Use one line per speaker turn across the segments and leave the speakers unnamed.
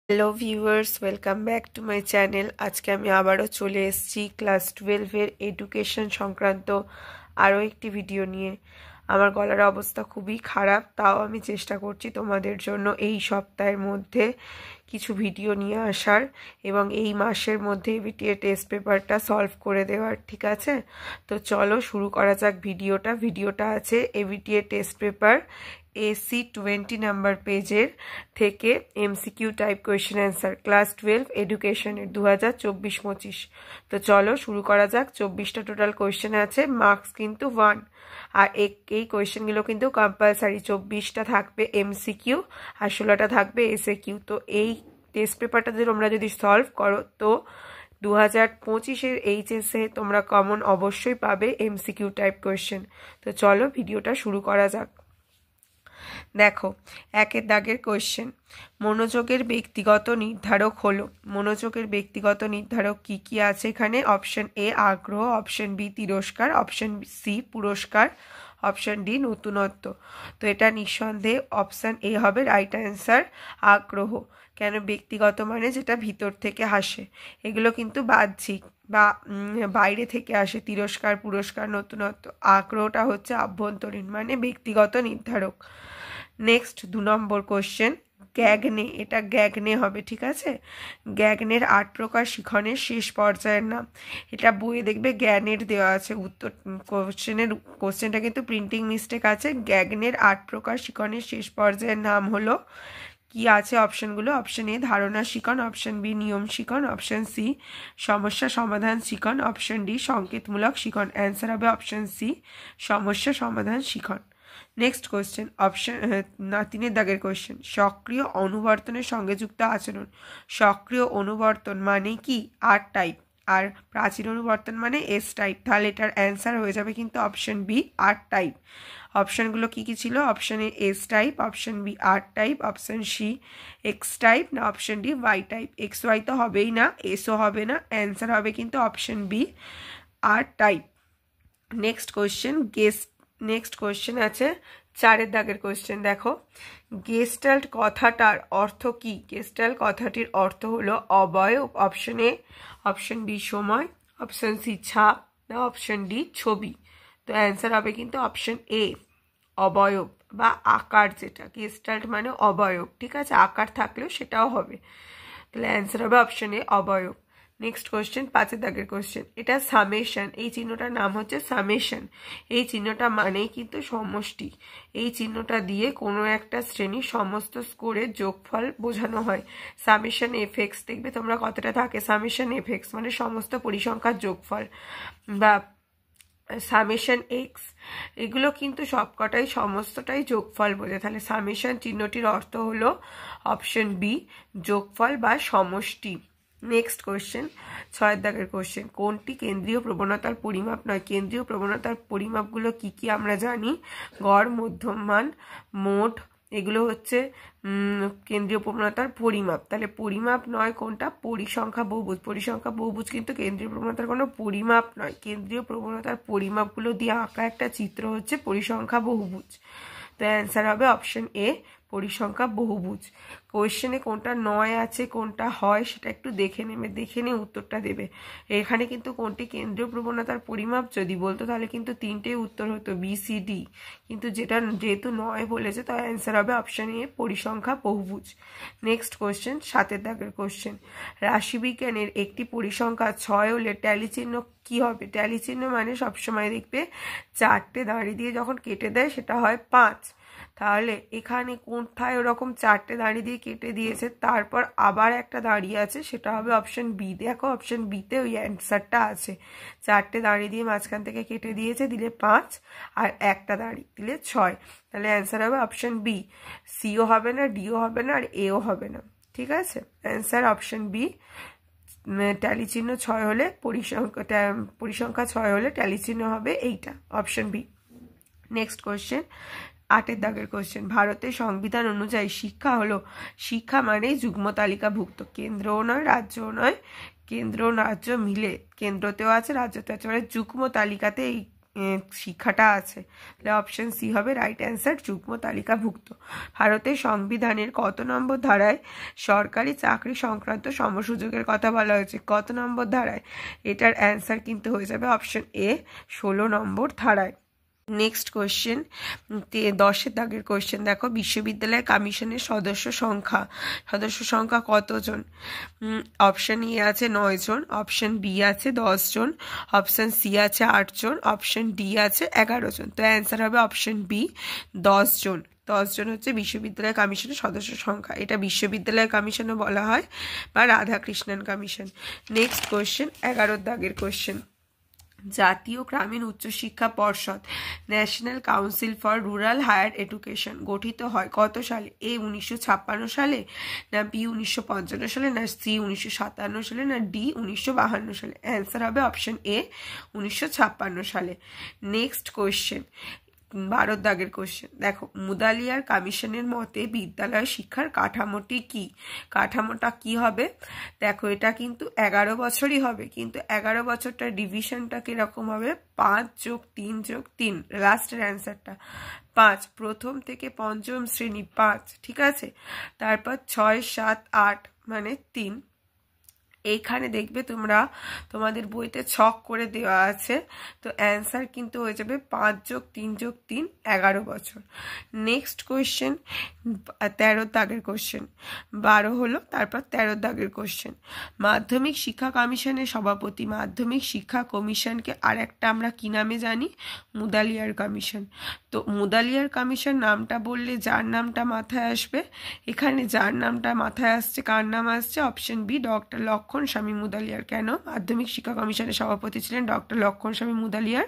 Hello viewers, welcome back to my channel. আজকে আমি আবারও চলে এসেছি ক্লাস 12-এর এডুকেশন সংক্রান্ত আরও একটি ভিডিও নিয়ে। আমার গলার অবস্থা খুবই খারাপ, তাও আমি চেষ্টা করছি তোমাদের জন্য এই সপ্তাহের মধ্যে কিছু ভিডিও নিয়ে আসার এবং এই মাসের মধ্যে এবিটিএ টেস্ট পেপারটা সলভ করে দেওয়ার। ঠিক আছে, তো চলো শুরু করা যাক ভিডিওটা আছে ABTA test paper AC 20 number পেজের থেকে MCQ type question answer class 12 এডুকেশনের 2024-25। তো চলো শুরু করা যাক। 24টা টোটাল কোয়েশ্চেন আছে, মার্কস কিন্তু 1। আর এই কোয়েশ্চেনগুলো কিন্তু কম্পালসারি। 24টা থাকবে MCQ আর 16টা থাকবে SAQ। তো এই টেস্ট পেপারটা তোমরা যদি সলভ করো তো 2025-এর এইচএসে তোমরা কমন অবশ্যই পাবে MCQ টাইপ কোয়েশ্চেন। তো চলো ভিডিওটা শুরু করা যাক। দেখো, একের দাগের কোয়েশ্চেন, মনোযোগের ব্যক্তিগত নির্ধারক হলো। মনোযোগের ব্যক্তিগত নির্ধারক কি কি আছে এখানে? অপশন এ আগ্রহ, অপশন বি তিরস্কার, অপশন সি পুরস্কার, অপশন ডি নতুনত্ব। তো এটা নিঃসন্দেহে অপশন এ হবে রাইট অ্যান্সার, আগ্রহ। কেন? ব্যক্তিগত মানে যেটা ভিতর থেকে আসে, এগুলো কিন্তু বাহ্যিক বা বাইরে থেকে আসে। তিরস্কার, পুরস্কার, নতুনত্ব। আগ্রহটা হচ্ছে আভ্যন্তরীণ মানে ব্যক্তিগত নির্ধারক। নেক্সট 2 নম্বর কোশ্চেন, গ্যাগনে। এটা গ্যাগনে হবে, ঠিক আছে। গ্যাগনের 8 প্রকার শিখনের শেষ পর্যায়ের নাম। এটা বইয়ে দেখবে জ্ঞানের দেওয়া আছে উত্তর। কোশ্চেনটা কিন্তু প্রিন্টিং মিস্টেক আছে। গ্যাগনের 8 প্রকার শিখনের শেষ পর্যায়ের নাম হলো, কি আছে অপশনগুলো? অপশন এ ধারণা শিখন, অপশন বি নিয়ম শিখন, অপশন সি সমস্যা সমাধান শিখন, অপশন ডি সংকেতমূলক শিখন। অ্যান্সার হবে অপশন সি সমস্যা সমাধান শিখন। নেক্সট কোয়েশ্চেন, অপশন 3 দাগের কোয়েশ্চেন, সক্রিয় অনুবর্তনের সঙ্গে যুক্ত আচরণ। সক্রিয় অনুবর্তন মানে কি? আর টাইপ, আর প্রাচীন অনুবর্তন মানে এস টাইপ। তাহলে এটার অ্যান্সার হয়ে যাবে কিন্তু অপশন বি আর টাইপ। অপশনগুলো কি কি ছিল? Option A S type, option B R type, option C X type, না option D Y type. X Y তো হবেই না, এসও হবে না। অ্যান্সার হবে কিন্তু option B R type. Next question আছে 4 দাগের কোয়েশ্চেন। দেখো, গেস্টাল্ট কথাটার অর্থ কি? গেস্টাল্ট কথাটির অর্থ হলো অবয়ব। অপশন এ, অপশন বি সময়, অপশন সি ছাপ, না অপশন ডি ছবি। তো অ্যান্সার হবে কিন্তু অপশন এ অবয়ব বা আকার। যেটা গেস্টাল্ট মানে অবয়ব, ঠিক আছে। আকার থাকলেও সেটাও হবে। তাহলে অ্যান্সার হবে অপশন এ অবয়ব। নেক্সট কোয়েশ্চেন 5 দাগের কোয়েশ্চেন, এটা সামেশন। এই চিহ্নটার নাম হচ্ছে সামেশন। এই চিহ্নটা মানেই কিন্তু সমষ্টি। এই চিহ্নটা দিয়ে কোনো একটা শ্রেণীর সমস্ত স্কোরের যোগফল বোঝানো হয়। সামেশন এফএক্স দেখবে তোমরা কতটা থাকে। সামেশন এফএক্স মানে সমস্ত পরিসংখ্যার যোগফল, বা সামেশন এক্স, এগুলো কিন্তু সবকটাই সমস্তটাই যোগফল বোঝে। তাহলে সামেশন চিহ্নটির অর্থ হলো অপশন বি যোগফল বা সমষ্টি। নেক্সট কোয়েশ্চেন 6 দাগের কোয়েশ্চেন, কোনটি কেন্দ্রীয় প্রবণতার পরিমাপ নয়? কেন্দ্রীয় প্রবণতার পরিমাপগুলো কি কি আমরা জানি? গড়, মধ্যমান, মোট, এগুলো হচ্ছে কেন্দ্রীয় প্রবণতার পরিমাপ। তাহলে পরিমাপ নয় কোনটা? পরিসংখ্যা বহুভুজ। পরিসংখ্যা বহুভুজ কিন্তু কেন্দ্রীয় প্রবণতার কোনো পরিমাপ নয়। কেন্দ্রীয় প্রবণতার পরিমাপগুলো দিয়ে আঁকা একটা চিত্র হচ্ছে পরিসংখ্যা বহুভুজ। তো অ্যান্সার হবে অপশন এ পরিসংখ্যা বহুভুজ। কোয়েশ্চেনে কোনটা নয় আছে কোনটা হয় সেটা একটু দেখে নিয়ে উত্তরটা দেবে। এখানে কিন্তু কোনটি কেন্দ্রীয় প্রবণতার পরিমাপ যদি বলতো তাহলে কিন্তু 3টেই উত্তর হতো BCD, কিন্তু যেহেতু নয় বলেছে তো অ্যান্সার হবে অপশন এ পরিসংখ্যা বহুভুজ। নেক্সট কোয়েশ্চেন 7 দাগের কোয়েশ্চেন, রাশিবিজ্ঞানের একটি পরিসংখ্যা 6 হলে ট্যালি চিহ্ন কি হবে? ট্যালি চিহ্ন মানে সবসময় দেখবে 4টে দাঁড়ি দিয়ে যখন কেটে দেয় সেটা হয় 5। তাহলে এখানে কোথায় ওরকম 4টে দাঁড়ি দিয়ে কেটে দিয়েছে, তারপর আবার একটা দাঁড়িয়ে আছে, সেটা হবে অপশন বি। দেখো অপশন বিতে ওই অ্যান্সারটা আছে। 4টে দাঁড়ি দিয়ে মাঝখান থেকে কেটে দিয়েছে, দিলে 5, আর একটা দাঁড়ি দিলে 6। তাহলে অ্যান্সার হবে অপশন বি। সিও হবে না, ডিও হবে না, আর এও হবে না। ঠিক আছে, অ্যান্সার অপশন বি। ট্যালি চিহ্ন 6 হলে পরিসংখ্যা 6 হলে ট্যালি চিহ্ন হবে এইটা, অপশন বি। নেক্সট কোয়েশ্চেন 8 দাগের কোয়েশ্চেন, ভারতের সংবিধান অনুযায়ী শিক্ষা হলো, শিক্ষা মানেই যুগ্ম তালিকাভুক্ত। কেন্দ্রও নয় রাজ্যও নয়, কেন্দ্র রাজ্য মিলে, কেন্দ্রতেও আছে রাজ্যতে আছে, মানে যুগ্ম তালিকাতে এই শিক্ষাটা আছে, তাহলে অপশন সি হবে রাইট অ্যান্সার, যুগ্ম তালিকাভুক্ত। ভারতের সংবিধানের কত নম্বর ধারায় সরকারি চাকরি সংক্রান্ত সমসুযোগের কথা বলা হয়েছে? কত নম্বর ধারায়? এটার অ্যান্সার কিন্তু হয়ে যাবে অপশন এ, 16 নম্বর ধারায়। নেক্সট কোয়েশ্চেন, 10 দাগের কোয়েশ্চেন দেখো, বিশ্ববিদ্যালয় কমিশনের সদস্য সংখ্যা কতজন? অপশন ই আছে 9 জন, অপশন বি আছে 10 জন, অপশন সি আছে 8 জন, অপশন ডি আছে 11 জন। তো অ্যান্সার হবে অপশন বি, 10 জন। 10 জন হচ্ছে বিশ্ববিদ্যালয় কমিশনের সদস্য সংখ্যা। এটা বিশ্ববিদ্যালয় কমিশনও বলা হয় বা রাধাকৃষ্ণন কমিশন। নেক্সট কোয়েশ্চেন, 11 দাগের কোয়েশ্চেন, জাতীয় গ্রামীণ উচ্চশিক্ষা পর্ষদ national council for rural higher education গঠিত হয় কত সালে? এ 1956 সালে, না বি 1955 সালে, না সি 1957 সালে, না ডি 1952 সালে? অ্যান্সার হবে অপশন এ, 1956 সালে। নেক্সট কোয়েশ্চেন, 12 দাগের কোশ্চেন দেখো, মুদালিয়ার কমিশনের মতে বিদ্যালয় শিক্ষার কাঠামোটি কি? কাঠামোটা কি হবে? দেখো এটা কিন্তু 11 বছরই হবে, কিন্তু 11 বছরটা ডিভিশনটা কিরকম হবে? 5 + 3 + 3, লাস্টের অ্যান্সারটা 5, প্রথম থেকে পঞ্চম শ্রেণী 5, ঠিক আছে। তারপর 6, 7, 8 মানে 3। এইখানে দেখবে তোমরা তোমাদের বইতে ছক করে দেওয়া আছে, তো অ্যান্সার কিন্তু হয়ে যাবে 5 + 3 + 3, 11 বছর। নেক্সট কোয়েশ্চেন, 13 দাগের কোয়েশ্চেন, 12 হলো, তারপর 13 দাগের কোয়েশ্চেন, মাধ্যমিক শিক্ষা কমিশনের সভাপতি, মাধ্যমিক শিক্ষা কমিশনকে আর একটা আমরা কি নামে জানি? মুদালিয়ার কমিশন। তো মুদালিয়ার কমিশন নামটা বললে যার নামটা মাথায় আসবে, এখানে যার নামটা মাথায় আসছে, কার নাম আসছে? অপশন বি, ডক্টর লক্ষণ স্বামী মুদালিয়ার। কেন? মাধ্যমিক শিক্ষা কমিশনের সভাপতি ছিলেন ডক্টর লক্ষণ স্বামী মুদালিয়ার,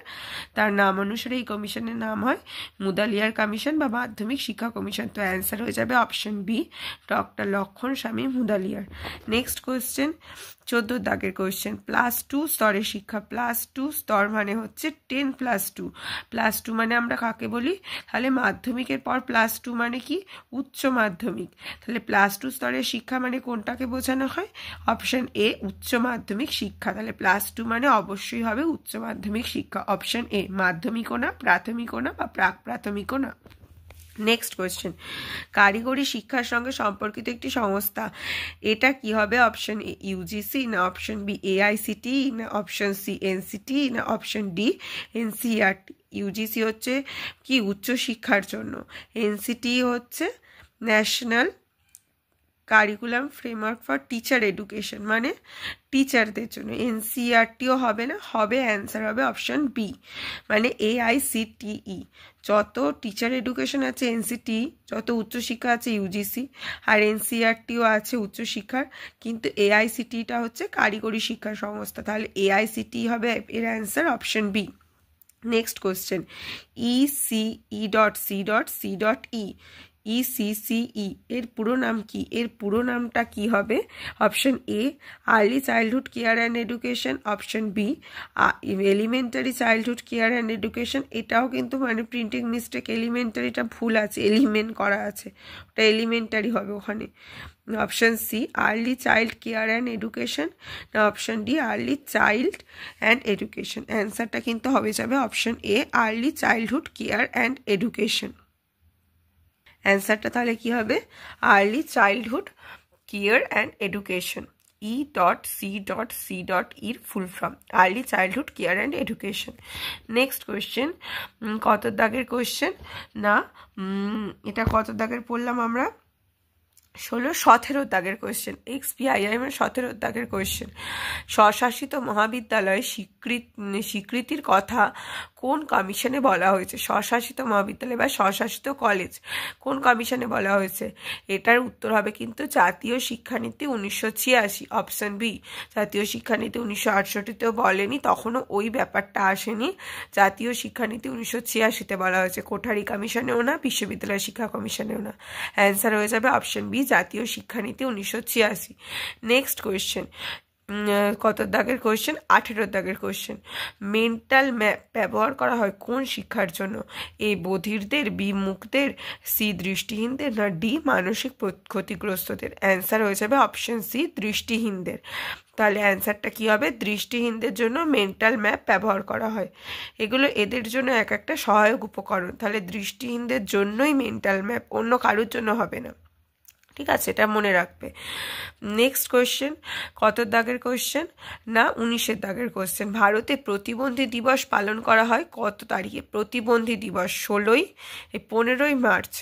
তার নাম অনুসারে এই কমিশনের নাম হয় মুদালিয়ার কমিশন বা মাধ্যমিক শিক্ষা কমিশন। তো অ্যান্সার হয়ে যাবে অপশন বি, ডক্টর লক্ষণ স্বামী মুদালিয়ার। নেক্সট কোয়েশ্চেন, 14 দাগের কোয়েশ্চেন, +2 স্তরের শিক্ষা। +2 স্তর মানে হচ্ছে 10 + 2, +2 মানে আমরা কাকে বলি? তাহলে মাধ্যমিকের পর +2 মানে কি? উচ্চ মাধ্যমিক। তাহলে +2 স্তরের শিক্ষা মানে কোনটাকে বোঝানো হয়? অপশন এ, উচ্চ মাধ্যমিক শিক্ষা। তাহলে +2 মানে অবশ্যই হবে উচ্চ মাধ্যমিক শিক্ষা। অপশন এ, মাধ্যমিকও না, প্রাথমিকও না বা প্রাক প্রাথমিকও না। নেক্সট কোয়েশ্চেন, কারিগরি শিক্ষার সঙ্গে সম্পর্কিত একটি সংস্থা, এটা কি হবে? অপশন এ ইউজিসি, না অপশন বি AICTE, না অপশন সি NCTE, না অপশন ডি NCERT। ইউজিসি হচ্ছে কি? উচ্চ শিক্ষার জন্য। NCTE হচ্ছে national curriculum framework for teacher education, মানে টিচারদের জন্য। NCERTও হবে না, হবে অ্যান্সার হবে অপশন বি, মানে AICTE। যত টিচার এডুকেশন আছে NCTE, যত উচ্চশিক্ষা আছে ইউজিসি, আর NCERTও আছে উচ্চশিক্ষার, কিন্তু AICTEটা হচ্ছে কারিগরি শিক্ষার সংস্থা। তাহলে AICTE হবে এর answer option B. Next question, ECE.C.C.E, ECCE এর পুরো নাম কি? এর পুরো নামটা কি হবে? Option A, early childhood care and education, option B elementary childhood care and education. এটাও কিন্তু মানে প্রিন্টিং মিস্টেক, এলিমেন্টারিটা ভুল আছে, এলিমেন্ট করা আছে, ওটা এলিমেন্টারি হবে ওখানে। Option C early child care and education, না option D early child and education. অ্যান্সারটা কিন্তু হবে যাবে option A, early childhood care and education. অ্যান্সারটা তাহলে কি হবে? Early childhood care and education. E.C.C.E এর full form early childhood care and education. Next question, কত দাগের কোয়েশ্চেন? না এটা কত দাগের পড়লাম আমরা? 17 দাগের কোয়েশ্চেন, XPII মানে 17 দাগের কোয়েশ্চেন। স্বশাসিত মহাবিদ্যালয় স্বীকৃতির কথা কোন কমিশনে বলা হয়েছে? স্বশাসিত মহাবিদ্যালয় বা স্বশাসিত কলেজ কোন কমিশনে বলা হয়েছে? এটার উত্তর হবে কিন্তু জাতীয় শিক্ষানীতি 1986। অপশন বি, জাতীয় শিক্ষানীতি 1968তেও বলেনি, তখনও ওই ব্যাপারটা আসেনি। জাতীয় শিক্ষানীতি 1986তে বলা হয়েছে, কোঠারি কমিশনেও না, বিশ্ববিদ্যালয় শিক্ষা কমিশনেও না। অ্যান্সার হয়ে যাবে অপশন বি, জাতীয় শিক্ষানীতি 1986। নেক্সট কোয়েশ্চেন, কত দাগের কোয়েশ্চেন? 18 দাগের কোয়েশ্চেন, মেন্টাল ম্যাপ ব্যবহার করা হয় কোন শিক্ষার জন্য? এ বধিরদের, বি মুকদের, সি দৃষ্টিহীনদের, না ডি মানসিক ক্ষতিগ্রস্তদের? অ্যান্সার হয়ে যাবে অপশন সি, দৃষ্টিহীনদের। তাহলে অ্যান্সারটা কী হবে? দৃষ্টিহীনদের জন্য মেন্টাল ম্যাপ ব্যবহার করা হয়। এগুলো এদের জন্য এক একটা সহায়ক উপকরণ। তাহলে দৃষ্টিহীনদের জন্যই মেন্টাল ম্যাপ, অন্য কারোর জন্য হবে না। ঠিক আছে, এটা মনে রাখবে। নেক্সট কোয়েশ্চেন, কত দাগের কোয়েশ্চেন? না 19-এর দাগের কোয়েশ্চেন। ভারতে প্রতিবন্ধী দিবস পালন করা হয় কত তারিখে? প্রতিবন্ধী দিবস 15ই মার্চ।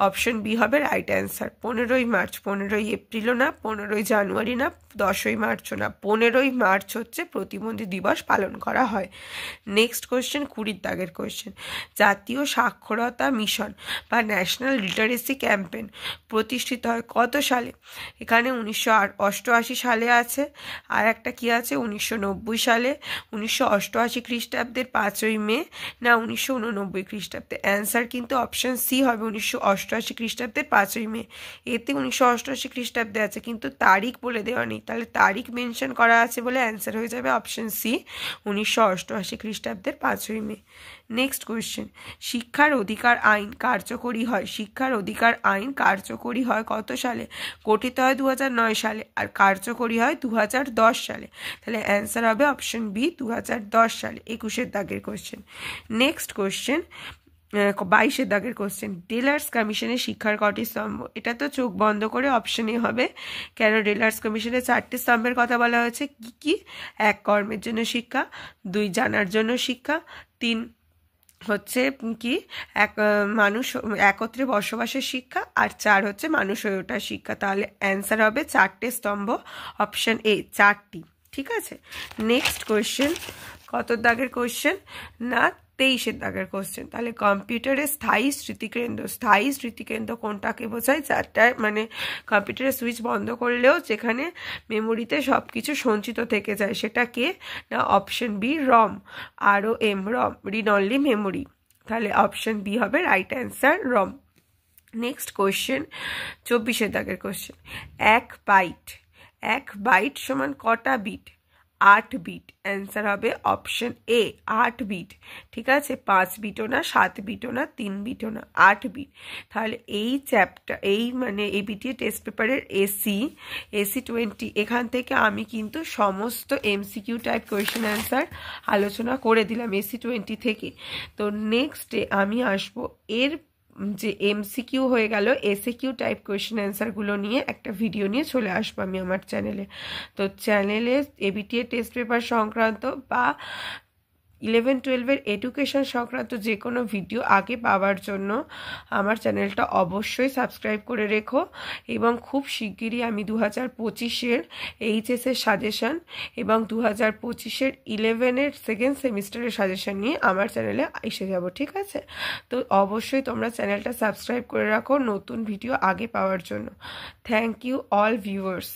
অপশন বি হবে রাইট অ্যান্সার। 15ই মার্চ, 15ই এপ্রিলও না, 15ই জানুয়ারি না, 10ই মার্চও না, 15ই মার্চ হচ্ছে প্রতিবন্ধী দিবস পালন করা হয়। নেক্সট কোয়েশ্চেন 20-এর দাগের কোয়েশ্চেন। জাতীয় সাক্ষরতা মিশন বা ন্যাশনাল লিটারেসি ক্যাম্পেইন প্রতিষ্ঠিত হয় কত সালে? এখানে 1988 সালে আছে, আর একটা কি আছে 1990 সালে, 1988 খ্রিস্টাব্দের 5ই মে, না 1989 খ্রিস্টাব্দে। অ্যান্সার কিন্তু অপশন সি হবে 1988 খ্রিস্টাব্দের 5ই মে। এতে 1988 খ্রিস্টাব্দে আছে কিন্তু তারিখ বলে দেওয়া নেই, তাহলে তারিখ মেনশন করা আছে বলে অ্যান্সার হয়ে যাবে অপশন সি 1988 খ্রিস্টাব্দের 5ই মে। নেক্সট কোয়েশ্চেন, শিক্ষার অধিকার আইন কার্যকরী হয়, শিক্ষার অধিকার আইন কার্যকরী হয় কত সালে? গঠিত হয় 2009 সালে আর কার্যকরী হয় 2010 সালে। তাহলে অ্যান্সার হবে অপশন বি 2010 সালে। 21-এর দাগের কোয়েশ্চেন। নেক্সট কোয়েশ্চেন 22-এর দাগের কোয়েশ্চেন। ডেলার্স কমিশনের শিক্ষার কটি স্তম্ভ? এটা তো চোখ বন্ধ করে অপশনই হবে, কেন ডেলার্স কমিশনের 4টি স্তম্ভের কথা বলা হয়েছে। কি কি? 1 কর্মের জন্য শিক্ষা, 2 জানার জন্য শিক্ষা, 3 হচ্ছে কি মানুষ একত্রে বসবাসের শিক্ষা, আর 4 হচ্ছে মানুষ হয়ে ওঠার শিক্ষা। তাহলে অ্যান্সার হবে 4টে স্তম্ভ, অপশন এ 4টি। ঠিক আছে। নেক্সট কোয়েশ্চেন, কত দাগের কোয়েশ্চেন? না 23-এর দাগের কোয়েশ্চেন। তাহলে কম্পিউটারের স্থায়ী স্মৃতিকেন্দ্র, স্থায়ী স্মৃতিকেন্দ্র কোনটাকে বোঝায়? যারটা মানে কম্পিউটারের সুইচ বন্ধ করলেও যেখানে মেমোরিতে সব কিছু সঞ্চিত থেকে যায়, সেটা কে? না অপশন বি রম, ROM, রম, রিড অনলি মেমোরি। তাহলে অপশন বি হবে রাইট অ্যান্সার, রম। নেক্সট কোয়েশ্চেন 24-এর দাগের কোয়েশ্চেন। 1 বাইট সমান কটা বিট? 8 বিট। অ্যান্সার হবে অপশন এ 8 বিট। ঠিক আছে, 5 বিটও না, 7 বিটও না, 3 বিটও না, 8 বিট। তাহলে এই চ্যাপ্টার, এই মানে ABTA টেস্ট পেপারের এসি 20 এখান থেকে আমি কিন্তু সমস্ত MCQ টাইপ কোয়েশ্চেন অ্যান্সার আলোচনা করে দিলাম এসি 20 থেকে। তো নেক্সটে আমি আসবো এর যে MCQ হয়ে গেল, SAQ টাইপ কোয়েশ্চেন অ্যান্সারগুলো নিয়ে একটা ভিডিও নিয়ে চলে আসবো আমি আমার চ্যানেলে। তো চ্যানেলে ABTA টেস্ট পেপার সংক্রান্ত বা 11-12 এডুকেশন সংক্রান্ত যে কোনো ভিডিও আগে পাওয়ার জন্য আমার চ্যানেলটা অবশ্যই সাবস্ক্রাইব করে রেখো। এবং খুব শিগগিরই আমি 2025-এর এইচএসের সাজেশন এবং 2025-এর 11-এর সেকেন্ড সেমিস্টারের সাজেশন নিয়ে আমার চ্যানেলে এসে যাব। ঠিক আছে, তো অবশ্যই তোমরা চ্যানেলটা সাবস্ক্রাইব করে রাখো নতুন ভিডিও আগে পাওয়ার জন্য। Thank you all viewers.